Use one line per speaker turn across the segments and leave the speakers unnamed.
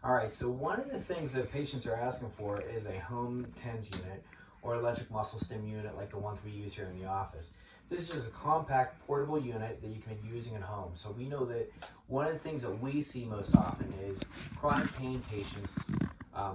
All right, so one of the things that patients are asking for is a home TENS unit or electric muscle stim unit like the ones we use here in the office. This is just a compact portable unit that you can be using at home. So we know that one of the things that we see most often is chronic pain patients.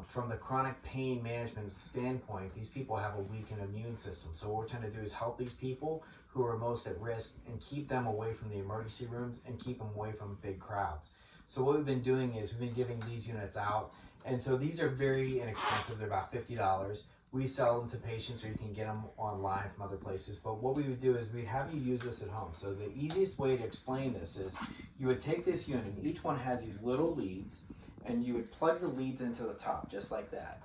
From the chronic pain management standpoint, these people have a weakened immune system. So what we're trying to do is help these people who are most at risk and keep them away from the emergency rooms and keep them away from big crowds. So what we've been doing is we've been giving these units out. And so these are very inexpensive. They're about $50. We sell them to patients, or you can get them online from other places. But what we would do is we'd have you use this at home. So the easiest way to explain this is you would take this unit, and each one has these little leads, and you would plug the leads into the top, just like that.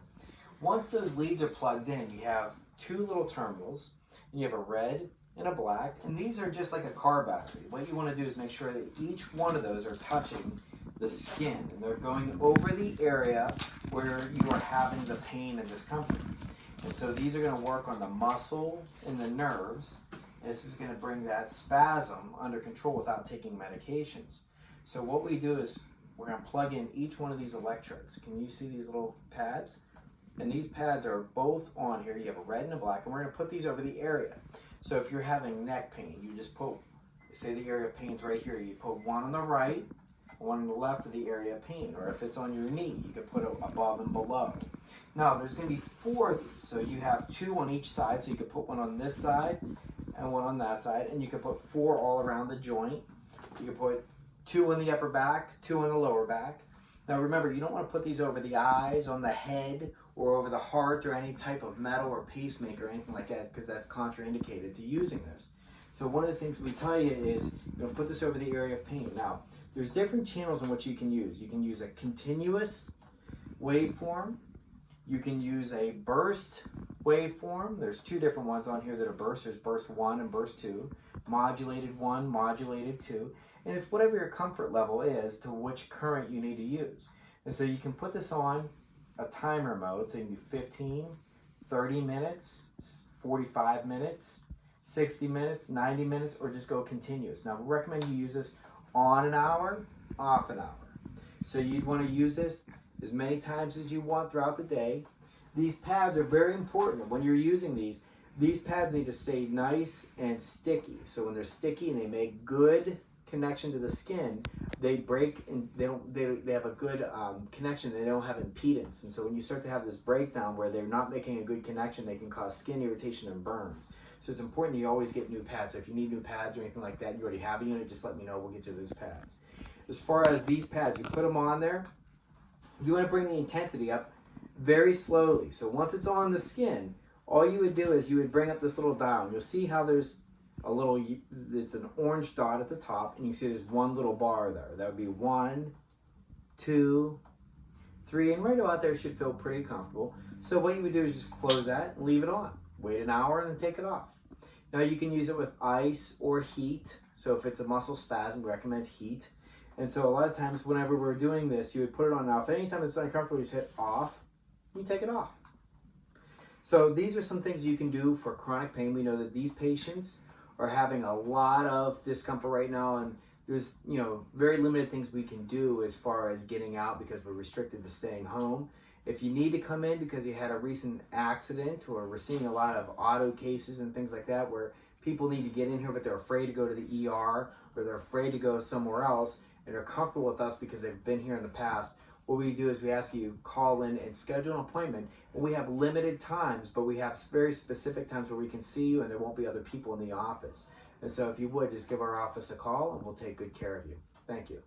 Once those leads are plugged in, you have two little terminals, and you have a red and a black, and these are just like a car battery. What you want to do is make sure that each one of those are touching the skin, and they're going over the area where you are having the pain and discomfort. And so these are going to work on the muscle and the nerves. And this is going to bring that spasm under control without taking medications. So what we do is we're going to plug in each one of these electrodes. Can you see these little pads? And these pads are both on here. You have a red and a black, and we're going to put these over the area. So if you're having neck pain, you just put, say the area of pain's right here, you put one on the right, one on the left of the area of pain. Or if it's on your knee, you could put it above and below. Now there's going to be four of these, so you have two on each side, so you could put one on this side and one on that side, and you could put four all around the joint. You could put two in the upper back, two in the lower back. Now remember, you don't want to put these over the eyes, on the head, or over the heart, or any type of metal or pacemaker or anything like that, because that's contraindicated to using this. So one of the things we tell you is, you're going to put this over the area of pain. Now, there's different channels in which you can use. You can use a continuous waveform. You can use a burst waveform. There's two different ones on here that are burst. There's burst 1 and burst 2. Modulated 1, modulated 2. And it's whatever your comfort level is to which current you need to use. And so you can put this on a timer mode, so you can do 15, 30 minutes, 45 minutes, 60 minutes, 90 minutes, or just go continuous. Now we recommend you use this on an hour, off an hour. So you'd want to use this as many times as you want throughout the day. These pads are very important. When you're using these pads need to stay nice and sticky. So when they're sticky and they make good connection to the skin, they break and they have a good connection. They don't have impedance. And so when you start to have this breakdown where they're not making a good connection, they can cause skin irritation and burns. So it's important you always get new pads. So if you need new pads or anything like that, you already have a unit, just let me know. We'll get you those pads. As far as these pads, you put them on there. You want to bring the intensity up very slowly. So once it's on the skin, all you would do is you would bring up this little dial. You'll see how there's a little, it's an orange dot at the top, and you can see there's one little bar there. That would be 1, 2, 3, and right about there should feel pretty comfortable. So what you would do is just close that and leave it on. Wait an hour and then take it off. Now you can use it with ice or heat. So if it's a muscle spasm, we recommend heat. And so a lot of times whenever we're doing this, you would put it on. Now if anytime it's uncomfortable, you just hit off, you take it off. So these are some things you can do for chronic pain. We know that these patients are having a lot of discomfort right now, and there's very limited things we can do as far as getting out because we're restricted to staying home. If you need to come in because you had a recent accident, or we're seeing a lot of auto cases and things like that where people need to get in here but they're afraid to go to the ER, or they're afraid to go somewhere else, and are comfortable with us because they've been here in the past, what we do is we ask you call in and schedule an appointment. And we have limited times, but we have very specific times where we can see you and there won't be other people in the office. And so if you would, just give our office a call and we'll take good care of you. Thank you.